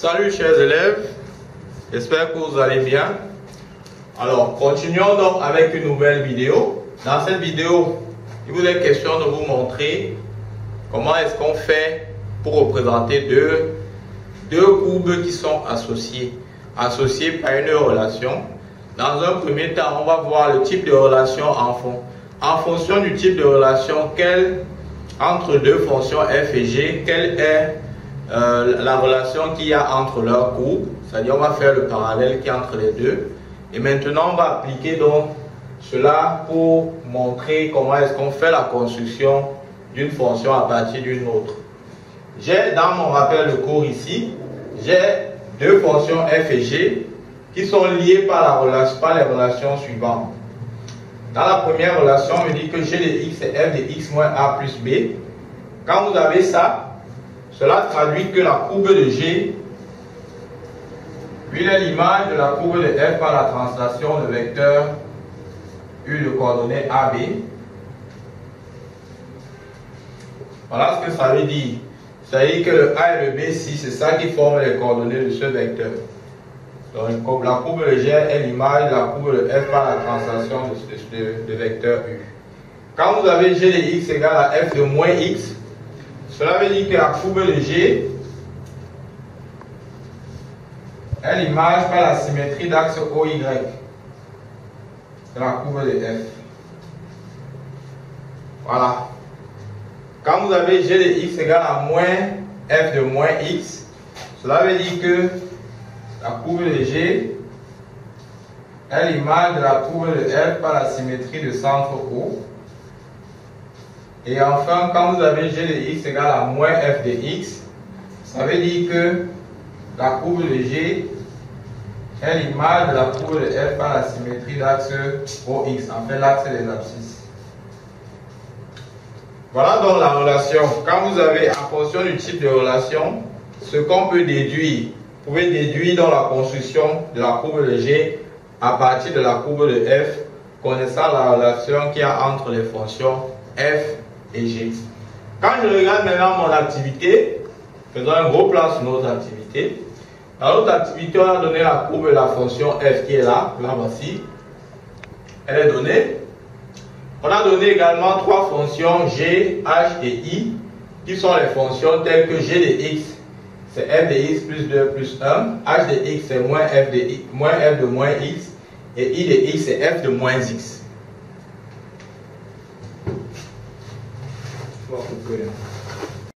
Salut chers élèves, j'espère que vous allez bien. Alors, continuons donc avec une nouvelle vidéo. Dans cette vidéo, il vous est question de vous montrer comment est-ce qu'on fait pour représenter deux courbes qui sont associées par une relation. Dans un premier temps, on va voir le type de relation en fonction du type de relation entre deux fonctions f et g, quelle est la relation qu'il y a entre leurs courbes, c'est-à-dire on va faire le parallèle qui est entre les deux. Et maintenant on va appliquer donc cela pour montrer comment est-ce qu'on fait la construction d'une fonction à partir d'une autre. J'ai dans mon rappel de cours ici, j'ai deux fonctions f et g qui sont liées par les relations suivantes. Dans la première relation, on me dit que g de x est f de x moins a plus b. Quand vous avez ça, cela traduit que la courbe de g, lui, est l'image de la courbe de f par la translation de vecteur u de coordonnées AB. Voilà ce que ça veut dire. Ça veut dire que le a et le b ici, c'est ça qui forme les coordonnées de ce vecteur. Donc la courbe de g est l'image de la courbe de f par la translation de vecteur u. Quand vous avez g de x égale à f de moins x, cela veut dire que la courbe de g est l'image par la symétrie d'axe OY de la courbe de f. Voilà. Quand vous avez g de x égale à moins f de moins x, cela veut dire que la courbe de g est l'image de la courbe de f par la symétrie de centre O. Et enfin, quand vous avez g de x égale à moins f de x, ça veut dire que la courbe de g est l'image de la courbe de f par la symétrie d'axe OX, en fait l'axe des abscisses. Voilà donc la relation. Quand vous avez, en fonction du type de relation, ce qu'on peut déduire, vous pouvez déduire dans la construction de la courbe de g à partir de la courbe de f, connaissant la relation qu'il y a entre les fonctions f et g. Quand je regarde maintenant mon activité, faisons un gros plan sur notre activité. Dans notre activité, on a donné la courbe de la fonction f qui est là, voici. Elle est donnée. On a donné également trois fonctions g, h et i, qui sont les fonctions telles que g de x, c'est f de x plus 2 plus 1, h de x c'est moins f de moins x, et i de x c'est f de moins x.